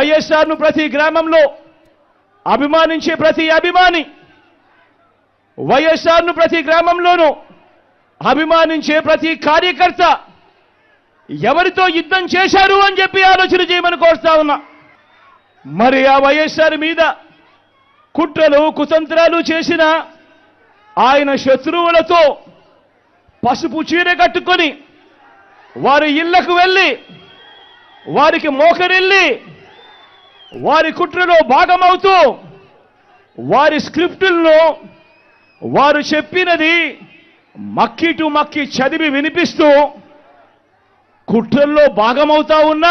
వైఎస్ఆర్ను ప్రతి గ్రామంలో అభిమానించే ప్రతి అభిమాని, వైఎస్ఆర్ను ప్రతి గ్రామంలోనూ అభిమానించే ప్రతి కార్యకర్త ఎవరితో యుద్ధం చేశారు అని చెప్పి ఆలోచన చేయమని కోరుతా ఉన్నా. మరి ఆ వైఎస్ఆర్ మీద కుట్రలు కుతంత్రాలు చేసిన ఆయన శత్రువులతో పసుపు చీర కట్టుకొని వారి ఇళ్లకు వెళ్ళి వారికి మోకరిల్లి వారి కుట్రలో భాగమవుతూ వారి స్క్రిప్టుల్లో వారు చెప్పినది మక్కి టు మక్కి చదివి వినిపిస్తూ కుట్రల్లో భాగమవుతా ఉన్న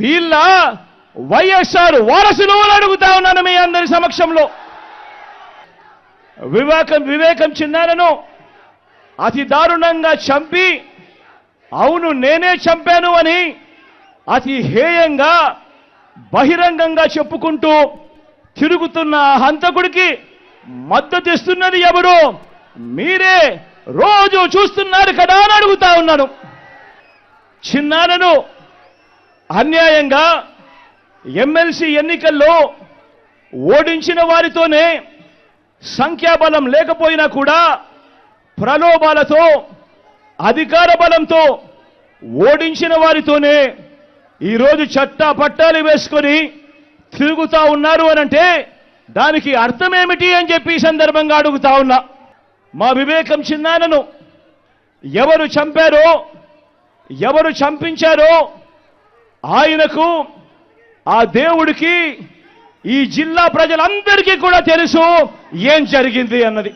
వీళ్ళ వైఎస్ఆర్ వారసులు అని అడుగుతా ఉన్నాను మీ అందరి సమక్షంలో. వివేకం చిన్నారను అతి దారుణంగా చంపి అవును నేనే చంపాను అని అతి హేయంగా బహిరంగంగా చెప్పుకుంటూ తిరుగుతున్న హంతకుడికి మద్దతు ఇస్తున్నది ఎవరు? మీరే రోజు చూస్తున్నారు కదా అని అడుగుతా ఉన్నాను. చిన్నారను అన్యాయంగా ఎమ్మెల్సీ ఎన్నికల్లో ఓడించిన వారితోనే సంఖ్యాబలం లేకపోయినా కూడా ప్రలోభాలతో అధికార బలంతో ఓడించిన వారితోనే ఈరోజు చట్టా పట్టాలు వేసుకొని తిరుగుతా ఉన్నారు అనంటే దానికి అర్థమేమిటి అని చెప్పి ఈ సందర్భంగా అడుగుతా ఉన్నా. మా వివేకం చిన్నానను ఎవరు చంపారో ఎవరు చంపించారో ఆయనకు ఆ దేవుడికి ఈ జిల్లా ప్రజలందరికీ కూడా తెలుసు ఏం జరిగింది అన్నది.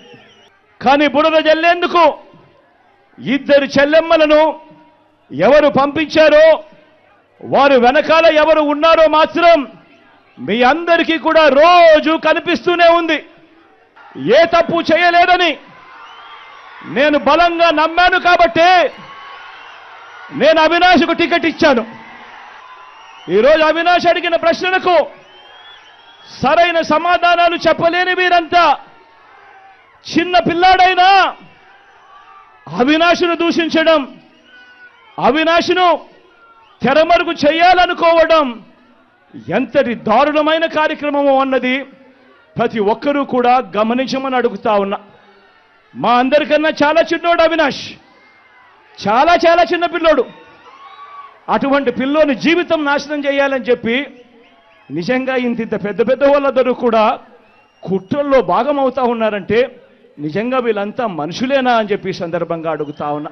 కానీ బురద జల్లేందుకు ఇద్దరు చెల్లెమ్మలను ఎవరు పంపించారో వారు వెనకాల ఎవరు ఉన్నారో మాత్రం మీ అందరికీ కూడా రోజు కనిపిస్తూనే ఉంది. ఏ తప్పు చేయలేదని నేను బలంగా నమ్మాను కాబట్టే నేను అవినాష్కు టికెట్ ఇచ్చాను. ఈరోజు అవినాష్ అడిగిన ప్రశ్నలకు సరైన సమాధానాలు చెప్పలేని వీరంతా చిన్న పిల్లాడైనా అవినాష్ను దూషించడం, అవినాష్ను తెరమరుగు చేయాలనుకోవడం ఎంతటి దారుణమైన కార్యక్రమమో అన్నది ప్రతి ఒక్కరూ కూడా గమనించమని అడుగుతా ఉన్నా. మా అందరికన్నా చాలా చిన్నోడు అవినాష్, చాలా చాలా చిన్న పిల్లోడు. అటువంటి పిల్లోని జీవితం నాశనం చేయాలని చెప్పి నిజంగా ఇంత పెద్ద పెద్ద వాళ్ళందరూ కూడా కుట్రల్లో భాగమవుతా ఉన్నారంటే నిజంగా వీళ్ళంతా మనుషులేనా అని చెప్పి సందర్భంగా అడుగుతా ఉన్నా.